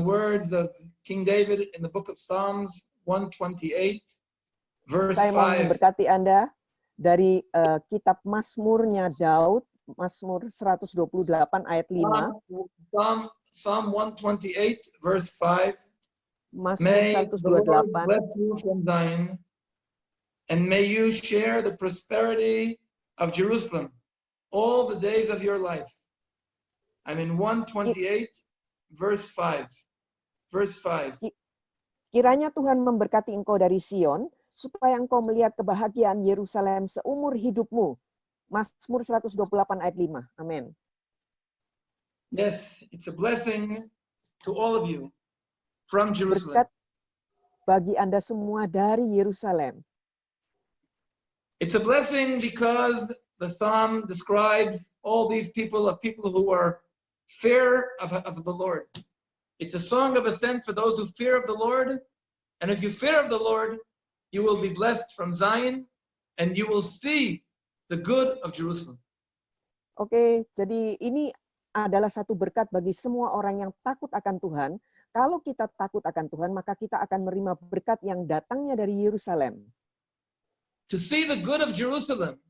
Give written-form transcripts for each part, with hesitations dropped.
the words of King David in the book of Psalms 128, verse Saya mau 5. memberkati Anda dari kitab Mazmurnya Daud, Mazmur 128 ayat 5. Psalm 128, verse 5. Mazmur May the Lord 128. bless you from Zion, and may you share the prosperity of Jerusalem all the days of your life. I'm in 128, verse 5. Verse 5. Kiranya Tuhan memberkati engkau dari Sion, supaya engkau melihat kebahagiaan Yerusalem seumur hidupmu. Mazmur 128 ayat 5. Amin. Yes, it's a blessing to all of you from Jerusalem. Berkat bagi Anda semua dari Yerusalem. It's a blessing because the psalm describes all these people who are fear of the Lord. It's a song of ascent for those who fear of the Lord. And if you fear of the Lord, you will be blessed from Zion and you will see the good of Jerusalem. Oke, jadi ini adalah satu berkat bagi semua orang yang takut akan Tuhan. Kalau kita takut akan Tuhan, maka kita akan menerima berkat yang datangnya dari Yerusalem. To see the good of Jerusalem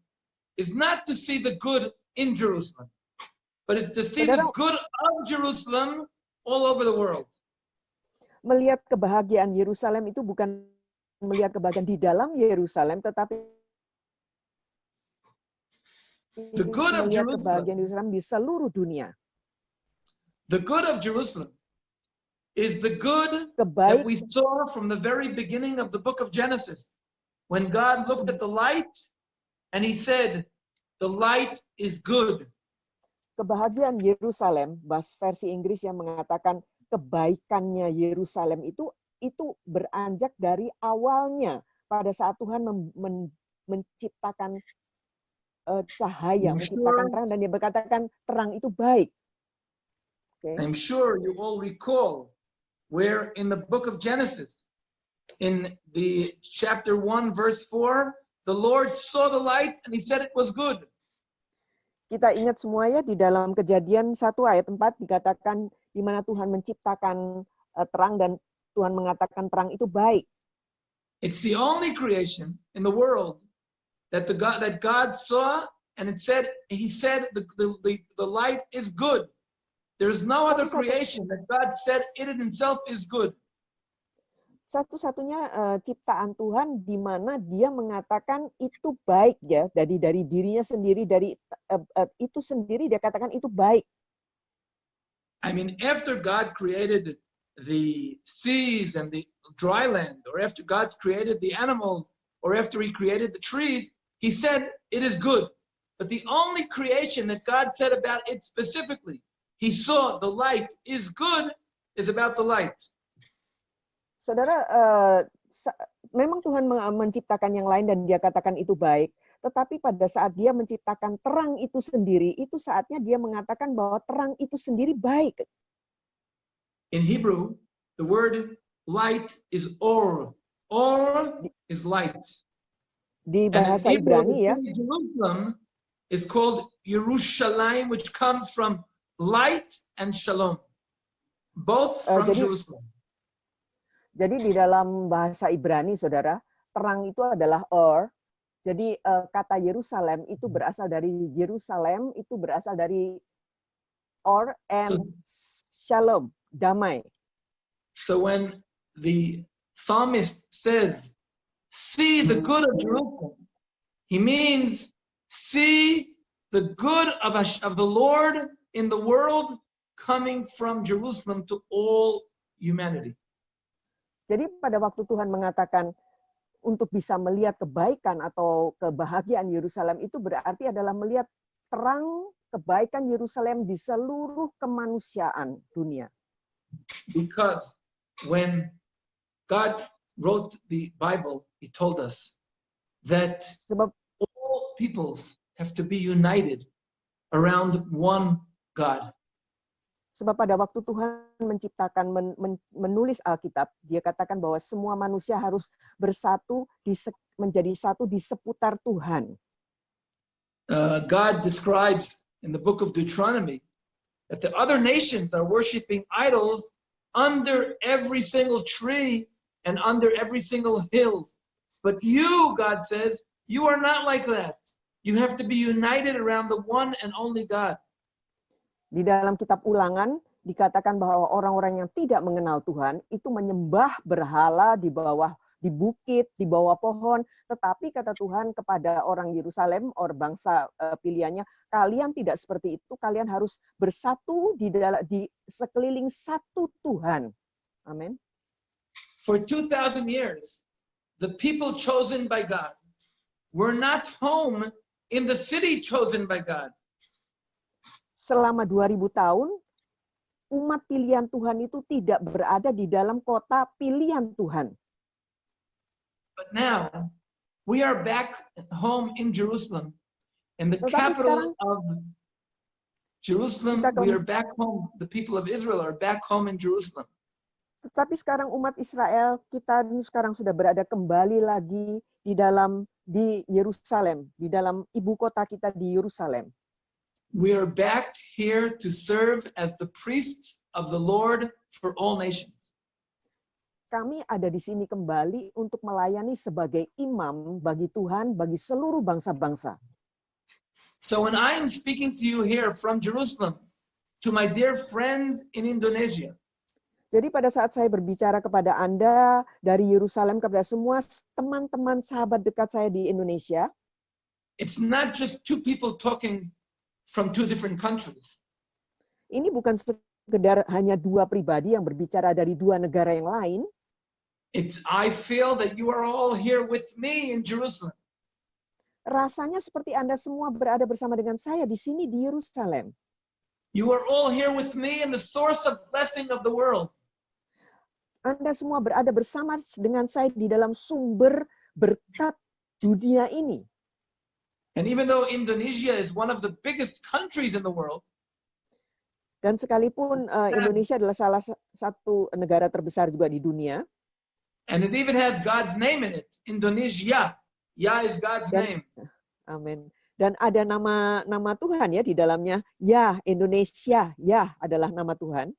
is not to see the good in Jerusalem, but it's to see the good of Jerusalem all over the world. Melihat kebahagiaan Yerusalem itu bukan melihat kebahagiaan di dalam Yerusalem, tetapi the good of melihat Jerusalem, kebahagiaan Yerusalem di seluruh dunia. The good of Jerusalem is the good that we saw from the very beginning of the book of Genesis, when God looked at the light and he said, the light is good. Kebahagiaan Yerusalem, versi Inggris yang mengatakan kebaikannya Yerusalem itu beranjak dari awalnya pada saat Tuhan menciptakan cahaya, menciptakan terang, dan dia berkatakan terang itu baik. Okay. I'm sure you all recall where in the book of Genesis, in the chapter 1, verse 4, the Lord saw the light and he said it was good. Kita ingat semua ya, di dalam Kejadian 1 ayat 4 dikatakan di mana Tuhan menciptakan terang dan Tuhan mengatakan terang itu baik. It's the only creation in the world that God saw and he said the light is good. There's no other creation that God said it in himself is good. Satu-satunya ciptaan Tuhan di mana dia mengatakan itu baik ya, dari dirinya sendiri, dari itu sendiri dia katakan itu baik. I mean, after God created the seas and the dry land, or after God created the animals, or after he created the trees, he said it is good. But the only creation that God said about it specifically, he saw the light is good, is about the light. Saudara, memang Tuhan menciptakan yang lain dan dia katakan itu baik. Tetapi pada saat dia menciptakan terang itu sendiri, itu saatnya dia mengatakan bahwa terang itu sendiri baik. In Hebrew, the word light is or. Or is light. Di bahasa Ibrani ya. Jerusalem is called Yerushalayim, which comes from light and shalom. Both from Jerusalem. Jadi di dalam bahasa Ibrani, saudara, terang itu adalah or. Jadi kata Yerusalem itu berasal dari Yerusalem, itu berasal dari or and shalom, damai. So when the psalmist says, see the good of Jerusalem, he means see the good of the Lord in the world coming from Jerusalem to all humanity. Jadi pada waktu Tuhan mengatakan untuk bisa melihat kebaikan atau kebahagiaan Yerusalem, itu berarti adalah melihat terang kebaikan Yerusalem di seluruh kemanusiaan dunia. Because when God wrote the Bible, he told us that all peoples have to be united around one God. Sebab pada waktu Tuhan menciptakan, menulis Alkitab, dia katakan bahwa semua manusia harus bersatu, menjadi satu di seputar Tuhan. God describes in the book of Deuteronomy that the other nations are worshiping idols under every single tree and under every single hill. But you, God says, you are not like that. You have to be united around the one and only God. Di dalam kitab Ulangan dikatakan bahwa orang-orang yang tidak mengenal Tuhan itu menyembah berhala di bukit, di bawah pohon. Tetapi kata Tuhan kepada orang Yerusalem, orang bangsa pilihannya, kalian tidak seperti itu. Kalian harus bersatu di sekeliling satu Tuhan. Amin. For 2,000 years, the people chosen by God were not home in the city chosen by God. Selama 2000 tahun, umat pilihan Tuhan itu tidak berada di dalam kota pilihan Tuhan. But now, we are back home in Jerusalem. In the Tetapi capital sekarang, of Jerusalem, kita we are back home. The people of Israel are back home in Jerusalem. Tetapi sekarang umat Israel, kita ini sekarang sudah berada kembali lagi di Yerusalem, di dalam ibu kota kita di Yerusalem. We are back here to serve as the priests of the Lord for all nations. Kami ada di sini kembali untuk melayani sebagai imam bagi Tuhan, bagi seluruh bangsa-bangsa. So when I am speaking to you here from Jerusalem, to my dear friends in Indonesia, Jadi pada saat saya berbicara kepada Anda dari Yerusalem, kepada semua teman-teman sahabat dekat saya di Indonesia, it's not just two people talking from two different countries. ini bukan sekedar hanya dua pribadi yang berbicara dari dua negara yang lain. I feel that you are all here with me in Jerusalem. Rasanya seperti Anda semua berada bersama dengan saya di sini di Yerusalem. You are all here with me in the source of blessing of the world. Anda semua berada bersama dengan saya di dalam sumber berkat dunia ini. And even though Indonesia is one of the biggest countries in the world, Dan sekalipun Indonesia adalah salah satu negara terbesar juga di dunia, and it even has God's name in it, Indonesia. Yah is God's name. Amin. Dan ada nama Tuhan ya di dalamnya. Ya, Indonesia. Ya adalah nama Tuhan.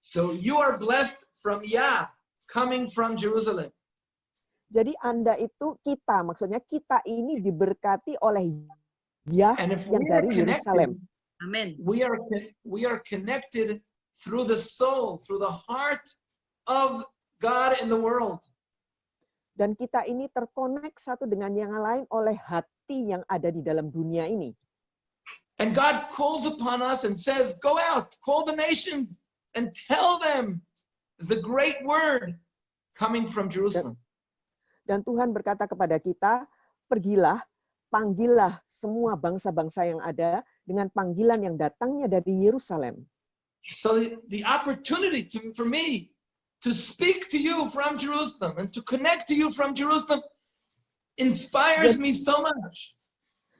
So you are blessed from Yah, coming from Jerusalem. Jadi Anda itu maksudnya kita ini diberkati oleh Yah And if yang we are dari Yerusalem. connected, Amen. we are connected through the soul, through the heart of God in the world. Dan kita ini terkonek satu dengan yang lain oleh hati yang ada di dalam dunia ini. And God calls upon us and says, go out, call the nations, and tell them the great word coming from Jerusalem. Dan Tuhan berkata kepada kita, pergilah, panggillah semua bangsa-bangsa yang ada dengan panggilan yang datangnya dari Yerusalem. So the opportunity for me to speak to you from Jerusalem and to connect to you from Jerusalem inspires me so much.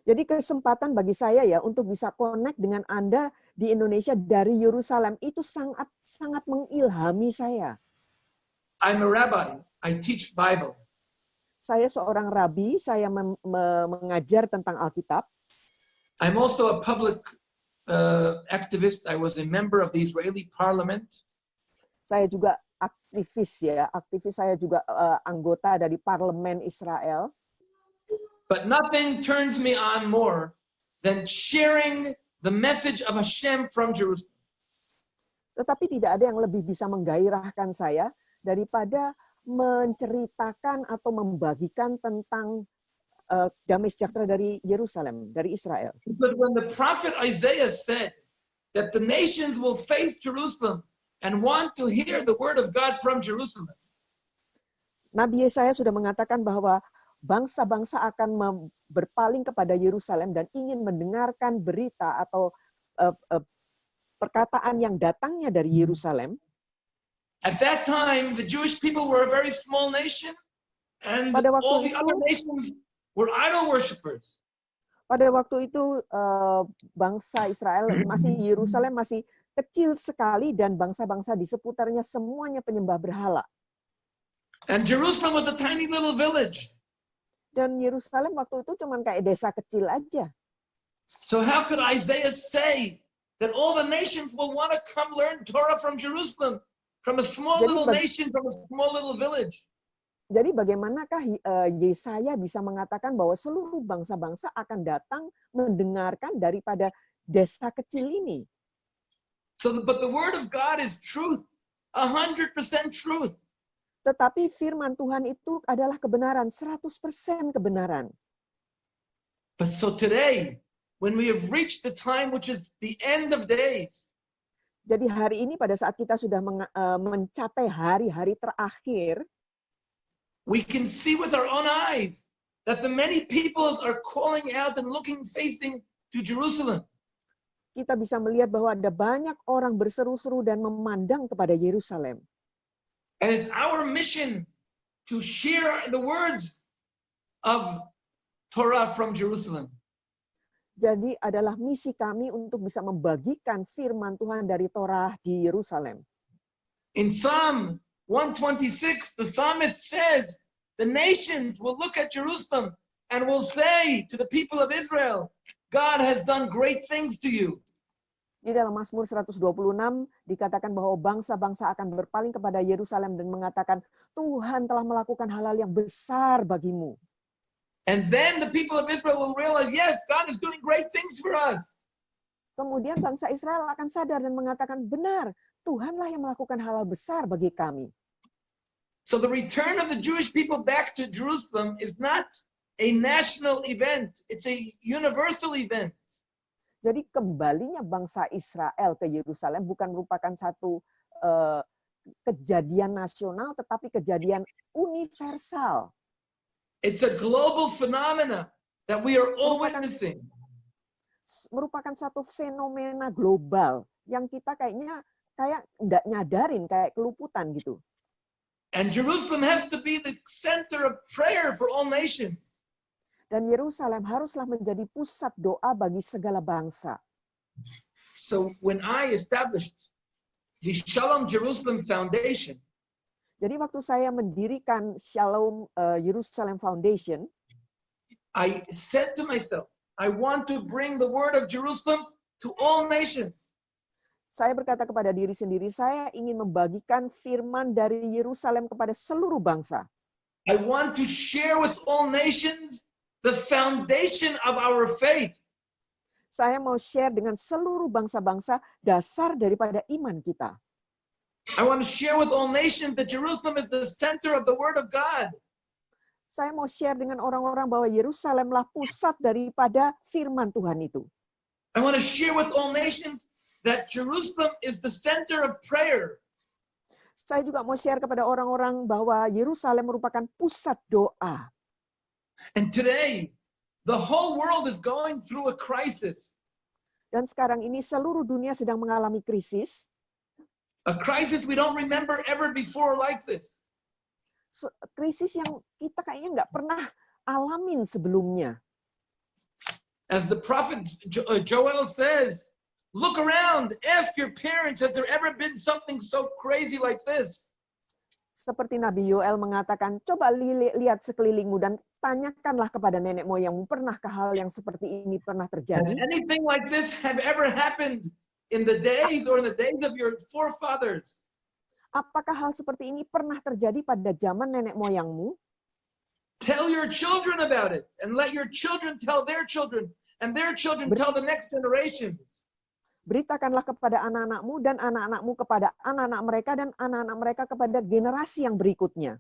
Jadi kesempatan bagi saya ya untuk bisa connect dengan Anda di Indonesia dari Yerusalem itu sangat mengilhami saya. I'm a rabbi. I teach Bible. Saya seorang rabi, saya mengajar tentang Alkitab. I'm also a public activist. I was a member of the Israeli parliament. Saya juga aktivis ya, saya juga anggota dari parlemen Israel. But nothing turns me on more than sharing the message of Hashem from Jerusalem. Tetapi tidak ada yang lebih bisa menggairahkan saya daripada menceritakan atau membagikan tentang damai sejahtera dari Yerusalem, dari Israel. Because when the prophet Isaiah said that the nations will face Jerusalem and want to hear the word of God from Jerusalem, Nabi Yesaya sudah mengatakan bahwa bangsa-bangsa akan berpaling kepada Yerusalem dan ingin mendengarkan berita atau perkataan yang datangnya dari Yerusalem. at that time, the Jewish people were a very small nation, and Pada waktu all the itu- other nations were idol worshippers. Pada waktu itu bangsa Israel Yerusalem masih kecil sekali dan bangsa-bangsa di seputarnya semuanya penyembah berhala. And Jerusalem was a tiny little village. Dan Yerusalem waktu itu cuma kayak desa kecil aja. So how could Isaiah say that all the nations will want to come learn Torah from Jerusalem? from a small Jadi little nation, from a small little village. Jadi bagaimanakah Yesaya bisa mengatakan bahwa seluruh bangsa-bangsa akan datang mendengarkan daripada desa kecil ini? But the word of God is truth, 100% truth. Tetapi firman Tuhan itu adalah kebenaran, 100% kebenaran. But so today, when we have reached the time which is the end of days, Jadi hari ini pada saat kita sudah mencapai hari-hari terakhir, we can see with our own eyes that the many people are calling out and looking, facing to Jerusalem. kita bisa melihat bahwa ada banyak orang berseru-seru dan memandang kepada Yerusalem. And it's our mission to share the words of Torah from Jerusalem. Jadi adalah misi kami untuk bisa membagikan firman Tuhan dari Torah di Yerusalem. In Psalm 126, the psalmist says, the nations will look at Jerusalem and will say to the people of Israel, God has done great things to you. Di dalam Mazmur 126 dikatakan bahwa bangsa-bangsa akan berpaling kepada Yerusalem dan mengatakan, Tuhan telah melakukan hal-hal yang besar bagimu. And then the people of Israel will realize, yes, God is doing great things for us. Kemudian bangsa Israel akan sadar dan mengatakan, benar, Tuhanlah yang melakukan hal-hal besar bagi kami. So the return of the Jewish people back to Jerusalem is not a national event. It's a universal event. Jadi kembalinya bangsa Israel ke Yerusalem bukan merupakan satu kejadian nasional, tetapi kejadian universal. It's a global phenomena that we are all witnessing. Merupakan satu fenomena global yang kita kayak nggak nyadarin, kayak keluputan gitu. And Jerusalem has to be the center of prayer for all nations. Dan Yerusalem haruslah menjadi pusat doa bagi segala bangsa. So when I established the Shalom Jerusalem Foundation, jadi waktu saya mendirikan Shalom Jerusalem Foundation, I said to myself, I want to bring the word of Jerusalem to all nations. Saya berkata kepada diri sendiri, saya ingin membagikan firman dari Yerusalem kepada seluruh bangsa. I want to share with all nations the foundation of our faith. Saya mau share dengan seluruh bangsa-bangsa dasar daripada iman kita. I want to share with all nations that Jerusalem is the center of the word of God. Saya mau share dengan orang-orang bahwa Yerusalemlah pusat daripada firman Tuhan itu. I want to share with all nations that Jerusalem is the center of prayer. Saya juga mau share kepada orang-orang bahwa Yerusalem merupakan pusat doa. And today, the whole world is going through a crisis. Dan sekarang ini seluruh dunia sedang mengalami krisis. A crisis we don't remember ever before like this. Krisis yang kita kayaknya nggak pernah alamin sebelumnya. As the prophet Joel says, look around, ask your parents, has there ever been something so crazy like this? Seperti Nabi Yoel mengatakan, coba lihat sekelilingmu dan tanyakanlah kepada nenek moyangmu, pernahkah hal yang seperti ini pernah terjadi? Has anything like this have ever happened in the days or in the days of your forefathers? Apakah hal seperti ini pernah terjadi pada zaman nenek moyangmu? Tell your children about it and let your children tell their children and their children tell the next generation. Beritakanlah kepada anak-anakmu dan anak-anakmu kepada anak-anak mereka dan anak-anak mereka kepada generasi yang berikutnya.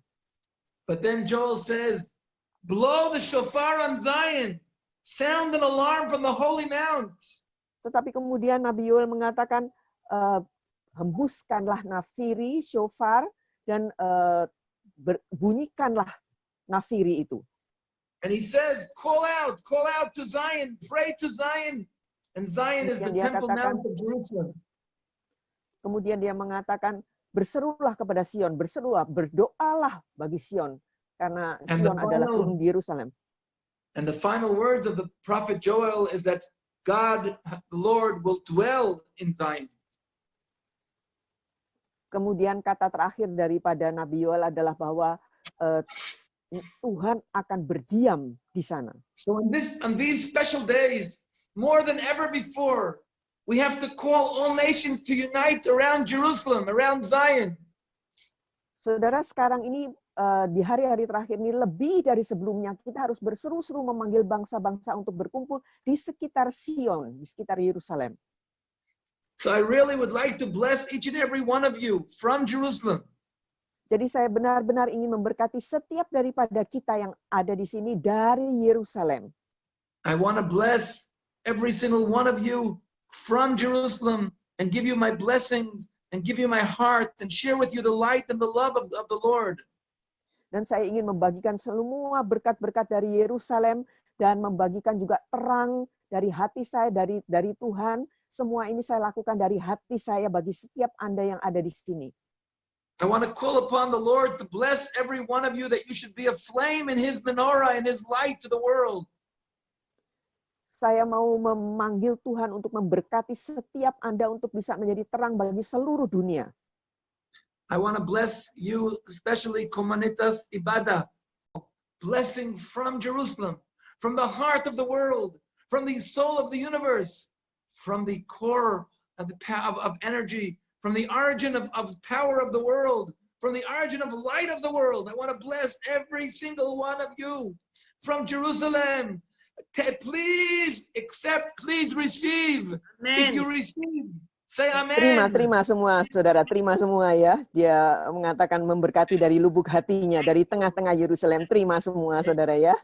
But then Joel says, blow the shofar on Zion, sound an alarm from the holy mount. Tetapi kemudian Nabi Yoel mengatakan, hembuskanlah nafiri, shofar, dan bunyikanlah nafiri itu. And he says, call out to Zion, pray to Zion. And Zion is the temple mount of Jerusalem. Kemudian dia mengatakan, berserulah kepada Sion, berserulah, berdoalah bagi Sion, karena Sion adalah gunung di Yerusalem. And the final words of the prophet Joel is that God, the Lord, will dwell in Zion. Kemudian kata terakhir daripada Nabi Yoel adalah bahwa Tuhan akan berdiam di sana. So on these special days, more than ever before, we have to call all nations to unite around Jerusalem, around Zion. Saudara, sekarang ini di hari-hari terakhir ini lebih dari sebelumnya kita harus berseru-seru memanggil bangsa-bangsa untuk berkumpul di sekitar Sion, di sekitar Yerusalem. So I really would like to bless each and every one of you from Jerusalem. Jadi saya benar-benar ingin memberkati setiap daripada kita yang ada di sini dari Yerusalem. I want to bless every single one of you from Jerusalem and give you my blessings and give you my heart and share with you the light and the love of the Lord. Dan saya ingin membagikan semua berkat-berkat dari Yerusalem dan membagikan juga terang dari hati saya, dari Tuhan. Semua ini saya lakukan dari hati saya bagi setiap Anda yang ada di sini. I want to call upon the Lord to bless every one of you that you should be a flame in His menorah and His light to the world. Saya mau memanggil Tuhan untuk memberkati setiap Anda untuk bisa menjadi terang bagi seluruh dunia. I want to bless you, especially Komunitas Ibadah. Blessings from Jerusalem, from the heart of the world, from the soul of the universe, from the core of the of energy, from the origin of power of the world, from the origin of light of the world. I want to bless every single one of you from Jerusalem. Please accept, please receive. Amen. If you receive, say amen. Terima semua, saudara. Terima semua ya. Dia mengatakan memberkati dari lubuk hatinya, dari tengah-tengah Yerusalem. Terima semua, saudara ya.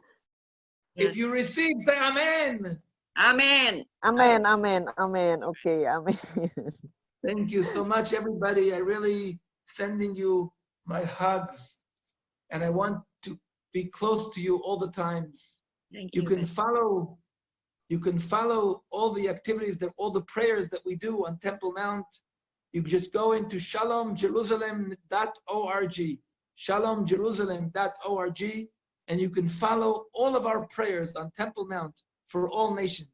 If you receive, say amen. Amen. Amin, amin, amin. Oke, amin. Thank you so much, everybody. I really sending you my hugs, and I want to be close to you all the times. Thank You can follow all the activities, all the prayers that we do on Temple Mount. You just go into shalomjerusalem.org, shalomjerusalem.org, and you can follow all of our prayers on Temple Mount for all nations.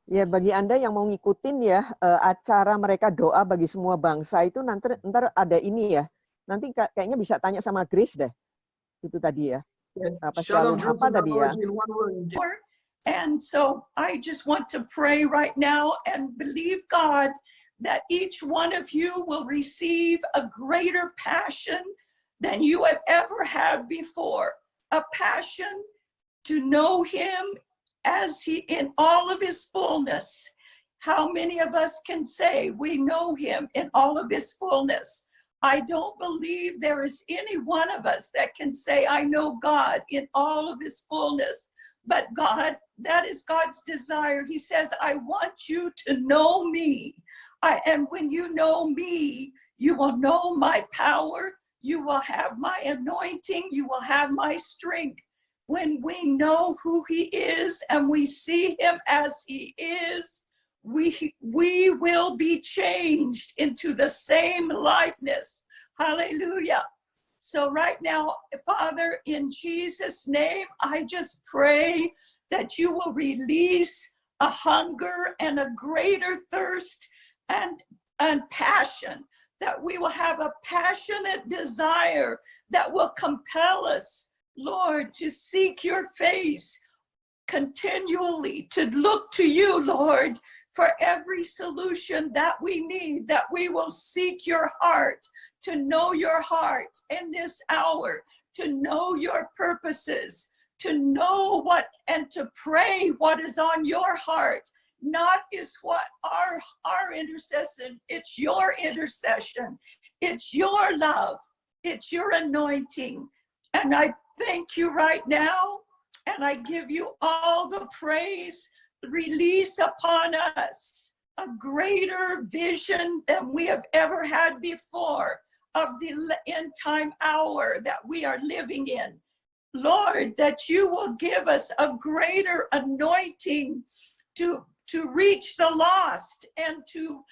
Ya, bagi Anda yang mau ngikutin ya acara mereka doa bagi semua bangsa itu ntar ada ini ya. Nanti kayaknya bisa tanya sama Grace deh. Itu tadi ya. Apa Shalom apa tadi ya? in one word. And so I just want to pray right now and believe God that each one of you will receive a greater passion than you have ever had before. A passion to know Him as He in all of His fullness. How many of us can say we know Him in all of His fullness? I don't believe there is any one of us that can say, I know God in all of His fullness. But God, that is God's desire. He says, I want you to know me. And when you know me, you will know my power. You will have my anointing. You will have my strength. When we know who He is and we see Him as He is, we will be changed into the same likeness. Hallelujah. So right now, Father, in Jesus' name, I just pray that you will release a hunger and a greater thirst and passion, that we will have a passionate desire that will compel us, Lord, to seek your face continually, to look to you, Lord, for every solution that we need, that we will seek your heart, to know your heart in this hour, to know your purposes, to know what and to pray what is on your heart. Not is what our intercession, it's your intercession, it's your love, it's your anointing. And I thank you right now, and I give you all the praise. Release upon us a greater vision than we have ever had before of the end time hour that we are living in. Lord, that you will give us a greater anointing to reach the lost and to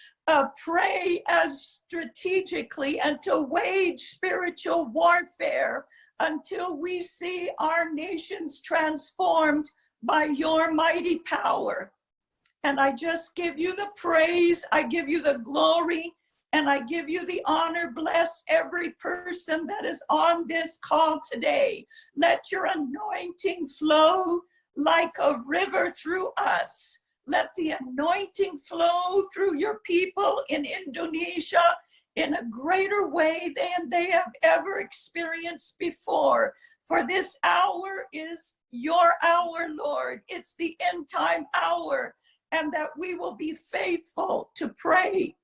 pray as strategically and to wage spiritual warfare until we see our nations transformed by your mighty power. And I just give you the praise, I give you the glory, and I give you the honor. Bless every person that is on this call today. Let your anointing flow like a river through us. Let the anointing flow through your people in Indonesia, in a greater way than they have ever experienced before. For this hour is your hour, Lord. It's the end time hour, and that we will be faithful to pray.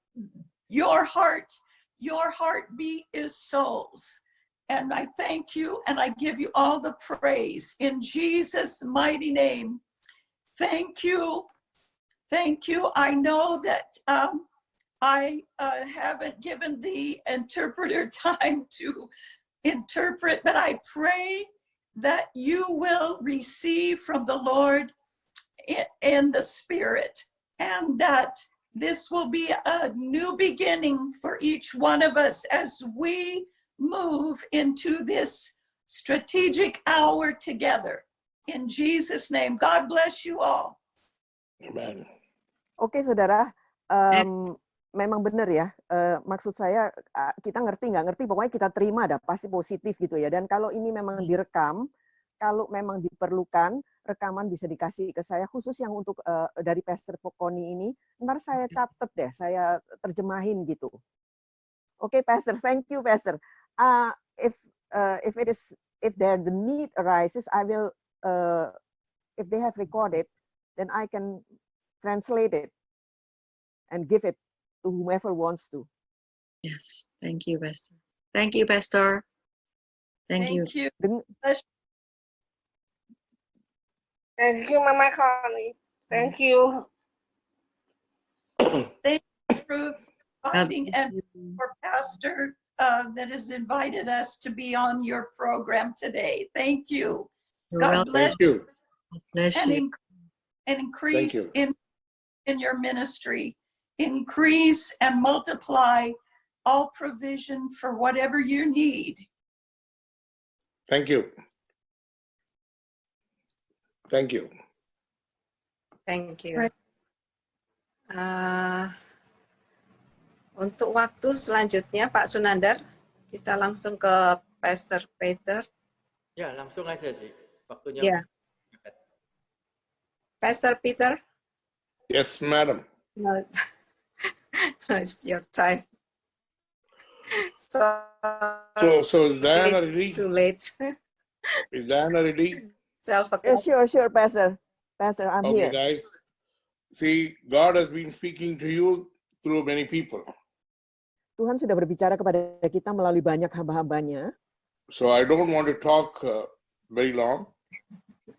Your heartbeat is souls. And I thank you and I give you all the praise in Jesus' mighty name. Thank you. Thank you. I know that I haven't given the interpreter time to interpret, but I pray that you will receive from the Lord in the Spirit, and that this will be a new beginning for each one of us as we move into this strategic hour together. In Jesus' name, God bless you all. Amen. Oke, saudara, memang benar ya. Maksud saya kita ngerti nggak ngerti, pokoknya kita terima dah, pasti positif gitu ya. Dan kalau ini memang direkam, kalau memang diperlukan, rekaman bisa dikasih ke saya, khusus yang untuk dari Pastor Pokoni ini. Ntar saya catat deh, saya terjemahin gitu. Oke, Pastor, thank you, Pastor. If the need arises, I will. If they have recorded, then I can translate it and give it to whomever wants to. Yes, thank you, Pastor. Thank you, Pastor. Thank you. Thank you, Mama Connie. Thank you. Thank you, Ruth, God finding bless and you. for Pastor that has invited us to be on your program today. Thank you. You're God welcome. bless Thank you. God bless and, you. and increase you. in your ministry. Increase and multiply all provision for whatever you need. Thank you. Thank you. Thank you. Right. Untuk waktu selanjutnya, Pak Sunandar, kita langsung ke Pastor Peter. Ya, langsung aja sih. Waktunya. Ya. Pastor Peter. Yes, madam. No, it's your time. So is Diana ready? too late. Is Diana ready? 12 o'clock. Sure, Pastor. Pastor, I'm Okay, here. guys. See, God has been speaking to you through many people. Tuhan sudah berbicara kepada kita melalui banyak hamba-hambanya. So I don't want to talk very long.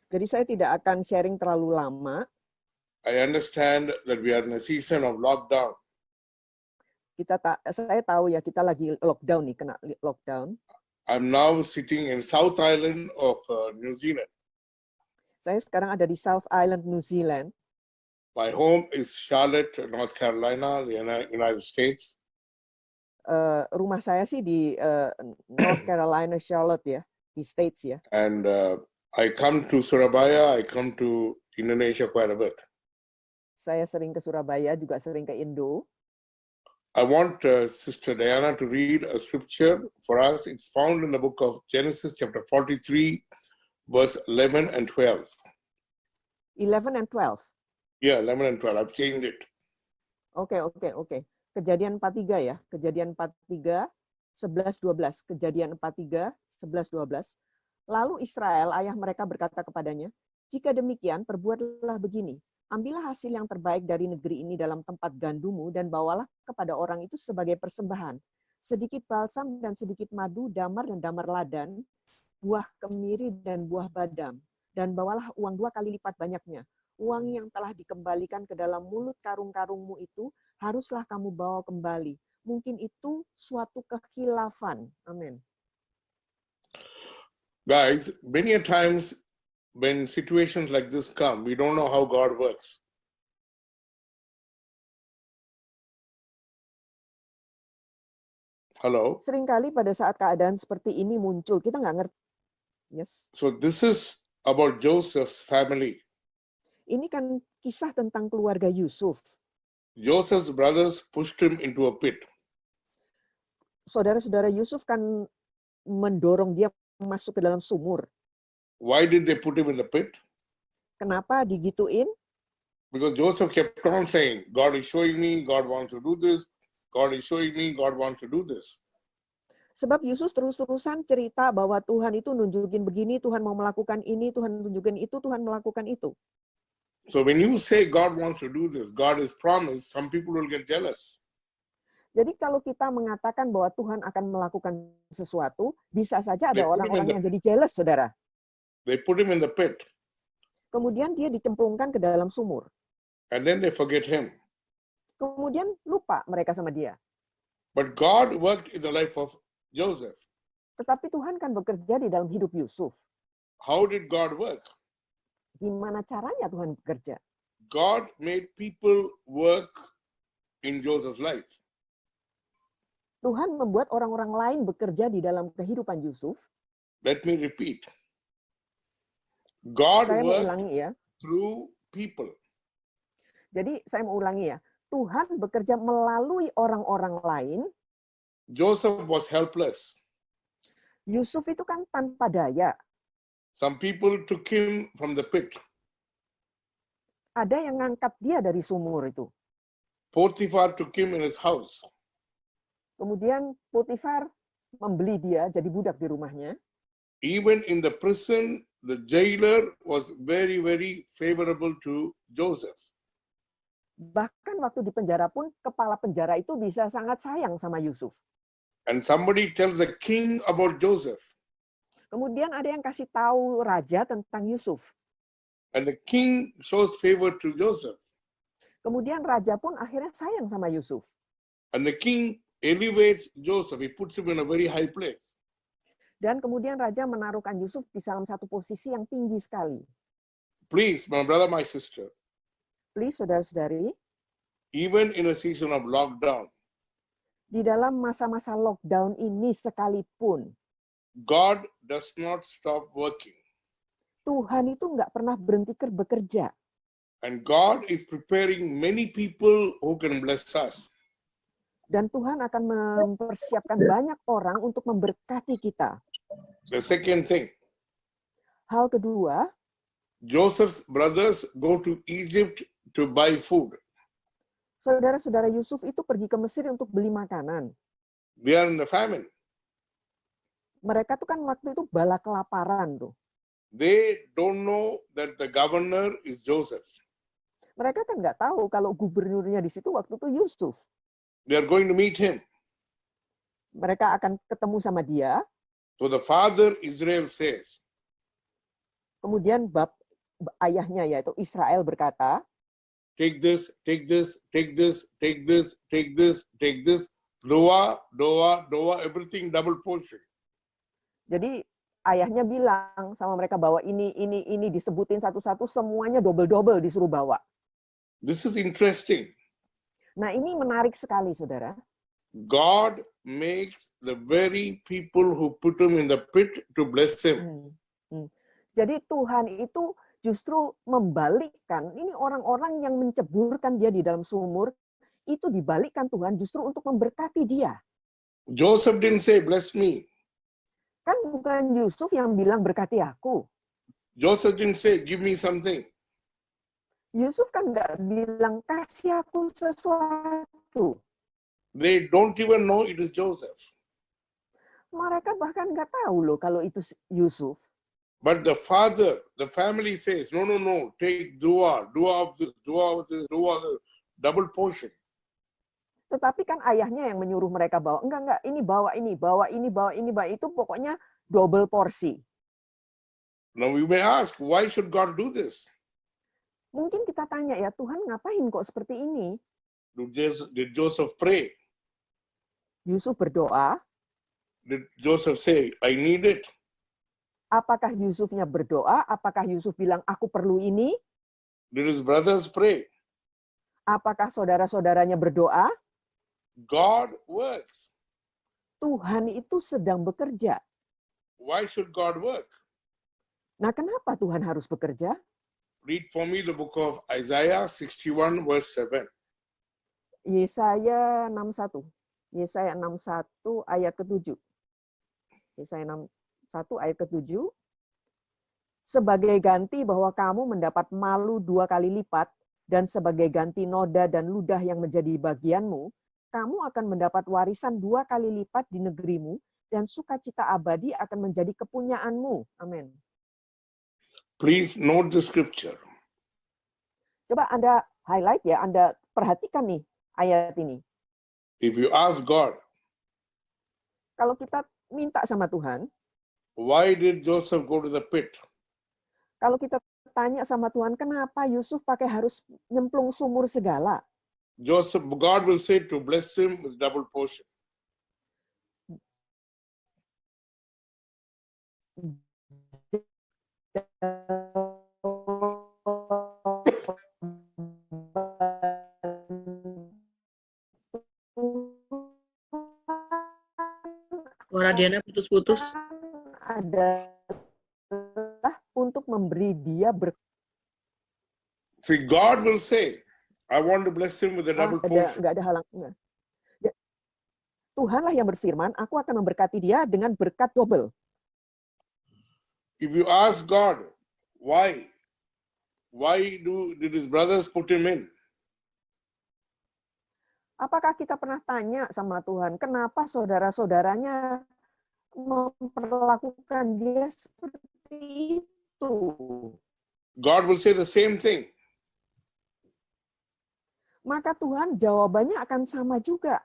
Jadi saya tidak akan sharing terlalu lama. I understand that we are in a season of lockdown. Saya tahu ya, kita lagi lockdown nih, kena lockdown. I'm now sitting in South Island of New Zealand. Saya sekarang ada di South Island, New Zealand. My home is Charlotte, North Carolina, the United States. Rumah saya sih di North Carolina, Charlotte ya, di States ya. And I come to Surabaya, I come to Indonesia quite a bit. Saya sering ke Surabaya, juga sering ke Indo. I want Sister Diana to read a scripture for us. It's found in the book of Genesis, chapter 43, verse 11 and 12. 11 and 12. Yeah, 11 and 12. I've changed it. Oke. Kejadian 43 ya. Kejadian 43, 11-12. Kejadian 43, 11-12. Lalu Israel, ayah mereka berkata kepadanya, jika demikian, perbuatlah begini. Ambillah hasil yang terbaik dari negeri ini dalam tempat gandummu dan bawalah kepada orang itu sebagai persembahan. Sedikit balsam dan sedikit madu, damar dan damar ladan, buah kemiri dan buah badam. Dan bawalah uang 2 kali lipat banyaknya. Uang yang telah dikembalikan ke dalam mulut karung-karungmu itu haruslah kamu bawa kembali. Mungkin itu suatu kekhilafan. Amin. Guys, many a times when situations like this come, we don't know how God works. Hello? Seringkali pada saat keadaan seperti ini muncul, kita nggak ngerti. Yes. So this is about Joseph's family. Ini kan kisah tentang keluarga Yusuf. Joseph's brothers pushed him into a pit. Saudara-saudara Yusuf kan mendorong dia masuk ke dalam sumur. Why did they put him in the pit? Kenapa digituin? Because Joseph kept on saying, God is showing me, God wants to do this. God is showing me God wants to do this. Sebab Yesus terus-terusan cerita bahwa Tuhan itu nunjukin begini, Tuhan mau melakukan ini, Tuhan nunjukin itu, Tuhan melakukan itu. So when you say God wants to do this, God is promised, some people will get jealous. Jadi kalau kita mengatakan bahwa Tuhan akan melakukan sesuatu, bisa saja ada They put him in orang-orang the- yang jadi jealous, saudara. They put him in the pit Kemudian dia dicemplungkan ke dalam sumur. and then they forget him. Kemudian lupa mereka sama dia. But God worked in the life of Joseph. Tetapi Tuhan kan bekerja di dalam hidup Yusuf. How did God work? Gimana caranya Tuhan bekerja? God made people work in Joseph's life. Tuhan membuat orang-orang lain bekerja di dalam kehidupan Yusuf. Let me repeat. God Saya mau worked ulangi ya. through people. Jadi saya mau ulangi ya. Tuhan bekerja melalui orang-orang lain. Joseph was helpless. Yusuf itu kan tanpa daya. Some people took him from the pit. Ada yang ngangkat dia dari sumur itu. Potiphar took him in his house. Kemudian Potifar membeli dia jadi budak di rumahnya. Even in the prison, the jailer was very, very favorable to Joseph. Bahkan waktu di penjara pun kepala penjara itu bisa sangat sayang sama Yusuf. And somebody tells the king about Joseph. Kemudian ada yang kasih tahu raja tentang Yusuf. And the king shows favor to Joseph. Kemudian raja pun akhirnya sayang sama Yusuf. And the king elevates Joseph. He puts him in a very high place. Dan kemudian raja menaruhkan Yusuf di dalam satu posisi yang tinggi sekali. Please, my brother, my sister, Please, saudara-saudari, even in a season of lockdown, di dalam masa-masa lockdown ini sekalipun, God does not stop working. Tuhan itu nggak pernah berhenti bekerja. And God is preparing many people who can bless us. Dan Tuhan akan mempersiapkan banyak orang untuk memberkati kita. The second thing, Hal kedua, Joseph's brothers go to Egypt to buy food. saudara-saudara Yusuf itu pergi ke Mesir untuk beli makanan. They are in the famine. Mereka tuh kan waktu itu bala kelaparan tuh. They don't know that the governor is Joseph. Mereka kan nggak tahu kalau gubernurnya di situ waktu itu Yusuf. They are going to meet him. Mereka akan ketemu sama dia. So the father Israel says, Kemudian ayahnya yaitu Israel berkata, take this, take this, take this, take this, take this, take this, doa, everything double portion. jadi ayahnya bilang sama mereka bahwa ini disebutin satu-satu, semuanya double-double disuruh bawa. This is interesting. Nah ini menarik sekali saudara. God makes the very people who put him in the pit to bless him. Jadi Tuhan itu justru membalikkan, ini orang-orang yang menceburkan dia di dalam sumur, itu dibalikkan Tuhan justru untuk memberkati dia. Joseph didn't say, bless me. Kan bukan Yusuf yang bilang berkati aku. Joseph didn't say, give me something. Yusuf kan nggak bilang kasih aku sesuatu. They don't even know it is Joseph. Mereka bahkan nggak tahu loh kalau itu Yusuf. But the father, the family says, no, take dua of this, dua of this, double portion. Tetapi kan ayahnya yang menyuruh mereka bawa. Enggak, ini bawa ini, bawa ini, bawa ini, bawa itu, pokoknya double porsi. Now we may ask, why should God do this? Mungkin kita tanya ya, Tuhan ngapain kok seperti ini? Did Joseph pray? Yusuf berdoa. Did Joseph say, I need it? Apakah Yusufnya berdoa? Apakah Yusuf bilang, aku perlu ini? Did his brothers pray? Apakah saudara-saudaranya berdoa? God works. Tuhan itu sedang bekerja. Why should God work? Nah, kenapa Tuhan harus bekerja? Read for me the book of Isaiah 61 verse 7. Yesaya 61. Yesaya 61 ayat ke-7. Yesaya 61 ayat ke-7. Sebagai ganti bahwa kamu mendapat malu 2 kali lipat, dan sebagai ganti noda dan ludah yang menjadi bagianmu, kamu akan mendapat warisan 2 kali lipat di negerimu, dan sukacita abadi akan menjadi kepunyaanmu. Amin. Please note the scripture. Coba Anda highlight ya, Anda perhatikan nih ayat ini. If you ask God, Kalau kita minta sama Tuhan, why did Joseph go to the pit? kalau kita tanya sama Tuhan, kenapa Yusuf pakai harus nyemplung sumur segala? God will say to bless him with double portion. Suara Diana putus-putus. Adalah untuk memberi dia berkat. See, God will say, I want to bless him with a double portion. Nggak ada halang. Ya, Tuhanlah yang berfirman, aku akan memberkati dia dengan berkat double. If you ask God, why? Did his brothers put him in? Apakah kita pernah tanya sama Tuhan, kenapa saudara-saudaranya memperlakukan dia seperti itu? God will say the same thing. Maka Tuhan jawabannya akan sama juga.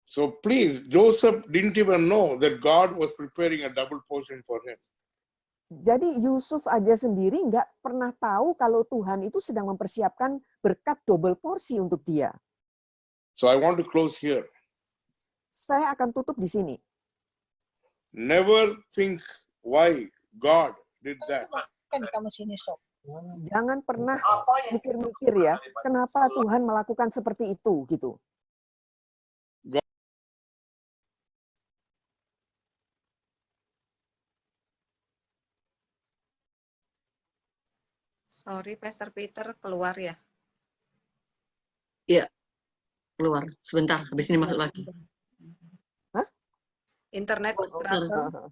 So please, Joseph didn't even know that God was preparing a double portion for him. Jadi Yusuf aja sendiri nggak pernah tahu kalau Tuhan itu sedang mempersiapkan berkat double porsi untuk dia. So I want to close here. Saya akan tutup di sini. Never think why God did that. Jangan pernah mikir-mikir ya, kenapa Tuhan melakukan seperti itu gitu. Sorry, Pastor Peter keluar ya. Iya, keluar. Sebentar, habis ini masuk lagi. Internet trouble.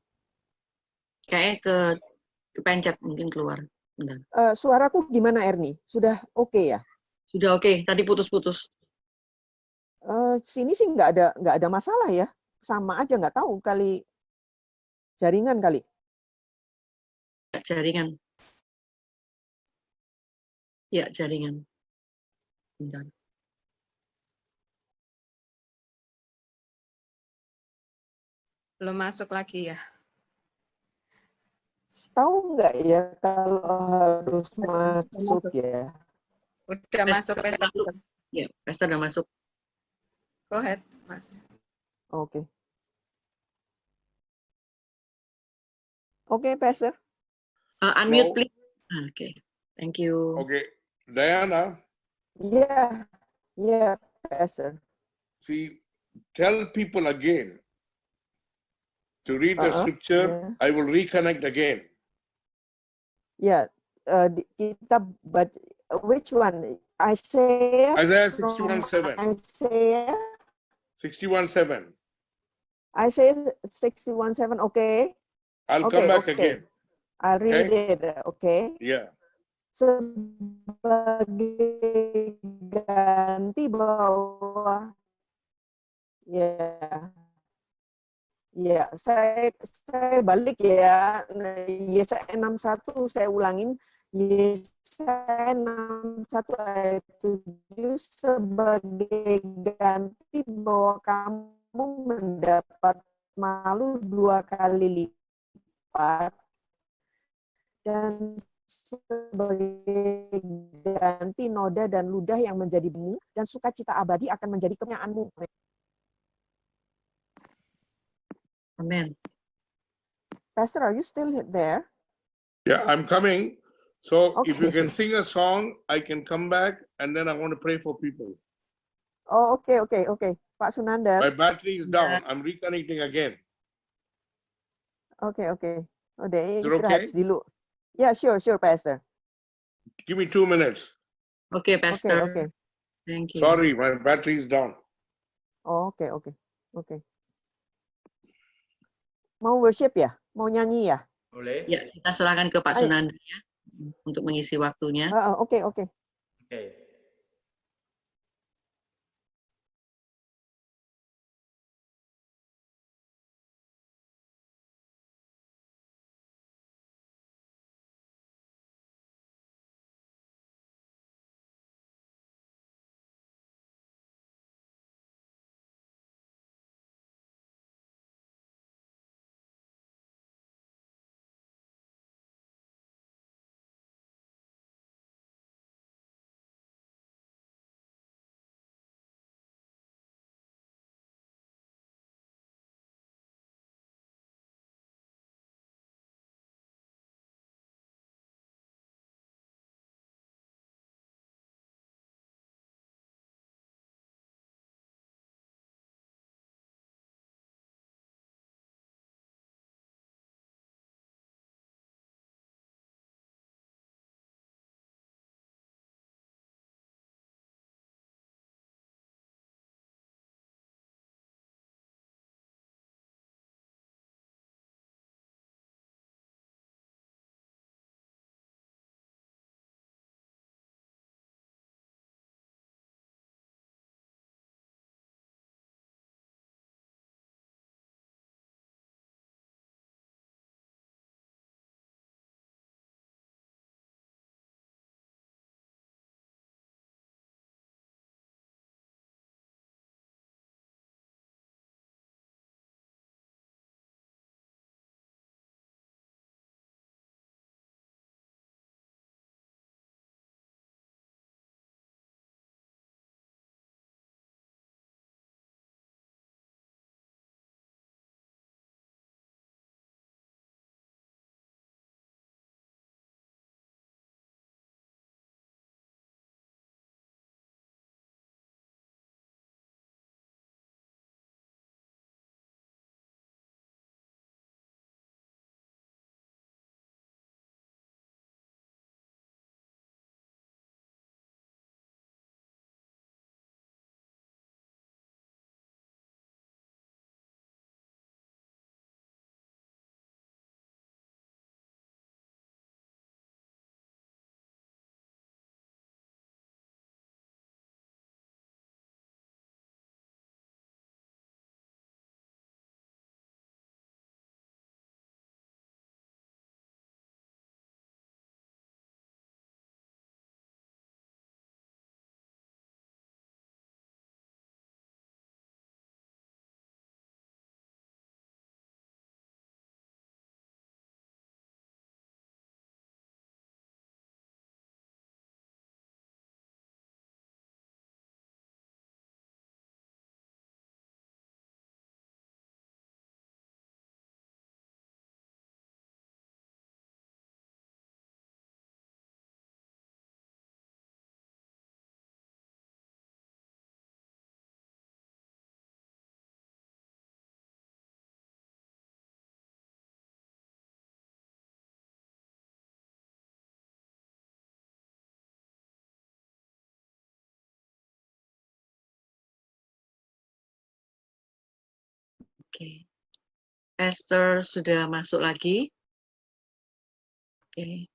Kayaknya kepencet, mungkin keluar. Bentar. Suaraku gimana, Erni? Sudah oke ya? Sudah oke, tadi putus-putus. Sini sih nggak ada masalah ya. Sama aja, nggak tahu kali jaringan kali. Jaringan. Ya, jaringan. Bentar. Belum masuk lagi ya. Tahu nggak ya kalau harus masuk ya? Udah masuk, Pastor Peter. Ya, Pastor udah masuk. Go ahead, Mas. Oke. Oke, Pastor. Unmute, No. please. Oke, thank you. Okay, Diana, Yeah, Pastor. see, tell people again to read the scripture. Yeah. I will reconnect again. Ya, kita baca which one? Isaiah. Isaiah 61:7. Isaiah 61:7. Isaiah 61:7. Okay. I'll come back again. I'll read it. Okay. Yeah. Sebagai ganti bahwa saya balik ya. Yesaya 6:1 saya ulangin. Yesaya 6:1 ayat 7, sebagai ganti bahwa kamu mendapat malu 2 kali lipat, dan sebagai ganti noda dan ludah yang menjadi bemu, dan sukacita abadi akan menjadi kepunyaanmu. Amen. Pastor, are you still there? Yeah, I'm coming. So if you Okay. can sing a song, I can come back and then I want to pray for people. Oh, oke. Pak Sunandar. My battery is down. I'm reconnecting again. Oke. Oh, deh, Is it istirahat okay? dulu. Ya, sure, Pastor. Give me 2 minutes. Oke, Pastor. Oke. Thank you. Sorry, my battery is down. Oh, oke. Mau worship ya? Mau nyanyi ya? Boleh? Ya, kita serahkan ke Pak Ayo. Sunandar ya, untuk mengisi waktunya. Oke. Oke. Oke. Esther sudah masuk lagi. Oke.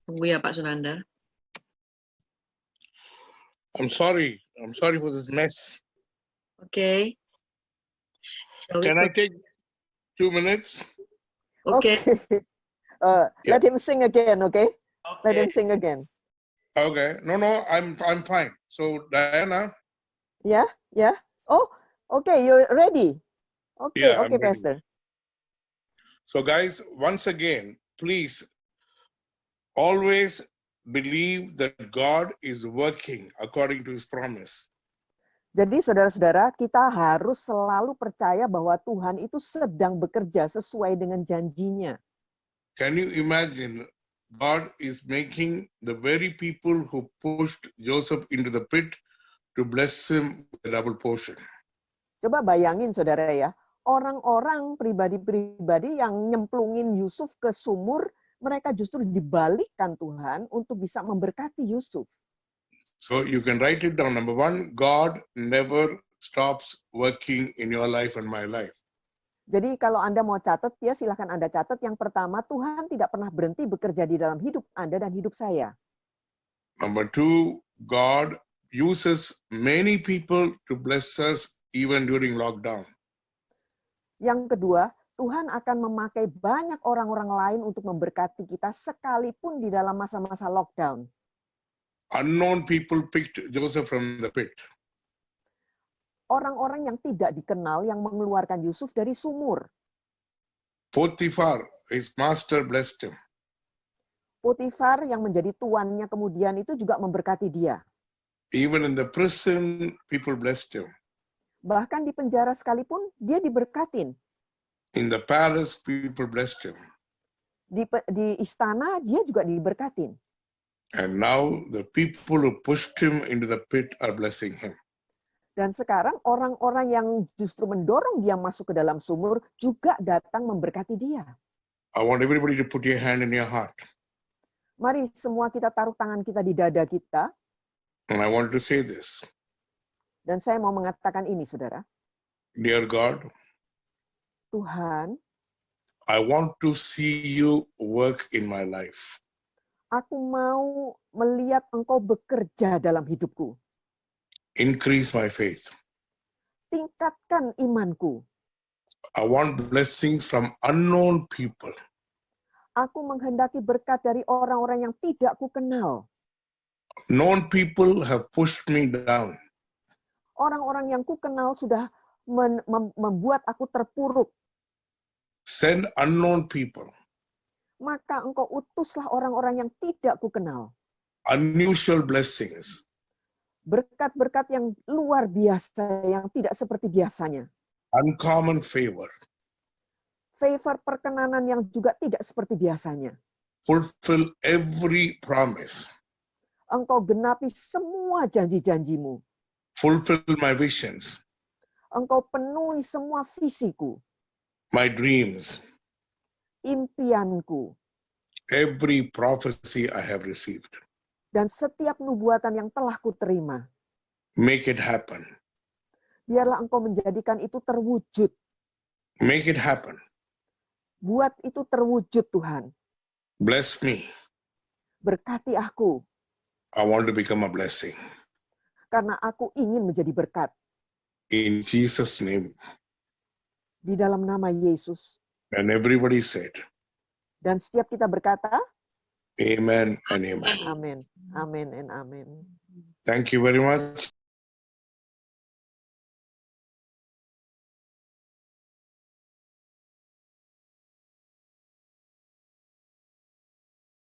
Tunggu ya Pak Sunandar. I'm sorry for this mess. Oke. Shall we Can I put- take 2 minutes? Oke. Let him sing again, okay? Let him Oke. sing again. Okay. No, I'm fine. So Diana, Yeah, yeah. Oh, okay, you're ready. Okay, Yeah, I'm okay, ready. Pastor. so guys, once again, please always believe that God is working according to his promise. Jadi saudara-saudara, kita harus selalu percaya bahwa Tuhan itu sedang bekerja sesuai dengan janjinya. Can you imagine God is making the very people who pushed Joseph into the pit to bless him with a double portion? Coba bayangin saudara ya, orang-orang pribadi-pribadi yang nyemplungin Yusuf ke sumur, mereka justru dibalikkan Tuhan untuk bisa memberkati Yusuf. So you can write it down. Number one, God never stops working in your life and my life. Jadi kalau Anda mau catat ya silahkan Anda catat. Yang pertama, Tuhan tidak pernah berhenti bekerja di dalam hidup Anda dan hidup saya. Number two, God uses many people to bless us even during lockdown. Yang kedua, Tuhan akan memakai banyak orang-orang lain untuk memberkati kita sekalipun di dalam masa-masa lockdown. Unknown people picked Joseph from the pit. Orang-orang yang tidak dikenal yang mengeluarkan Yusuf dari sumur. Potiphar, his master, blessed him. Potifar yang menjadi tuannya kemudian itu juga memberkati dia. Even in the prison, people blessed him. Bahkan di penjara sekalipun dia diberkatin. In the palace, people blessed him. Di istana dia juga diberkatin. And now the people who pushed him into the pit are blessing him. Dan sekarang orang-orang yang justru mendorong dia masuk ke dalam sumur juga datang memberkati dia. I want everybody to put your hand in your heart. Mari semua kita taruh tangan kita di dada kita. And I want to say this. Dan saya mau mengatakan ini, saudara. Dear God, Tuhan, I want to see you work in my life. aku mau melihat Engkau bekerja dalam hidupku. Increase my faith. Tingkatkan imanku. I want blessings from unknown people. Aku menghendaki berkat dari orang-orang yang tidak kukenal. Known people have pushed me down. Orang-orang yang kukenal sudah membuat aku terpuruk. Send unknown people, Maka Engkau utuslah orang-orang yang tidak kukenal. unusual blessings, Berkat-berkat yang luar biasa, yang tidak seperti biasanya. uncommon favor. Favor perkenanan yang juga tidak seperti biasanya. Fulfill every promise. Engkau genapi semua janji-janjimu. Fulfill my visions, Engkau penuhi semua visiku, my dreams, impianku, every prophecy I have received. dan setiap nubuatan yang telah kuterima. Make it happen. Biarlah Engkau menjadikan itu terwujud. Make it happen. Buat itu terwujud, Tuhan. Bless me. Berkati aku, I want to become a blessing. karena aku ingin menjadi berkat. In Jesus' name. Di dalam nama Yesus. And everybody said, Dan setiap kita berkata, Amen and amen. amin, amin, and amin. Thank you very much.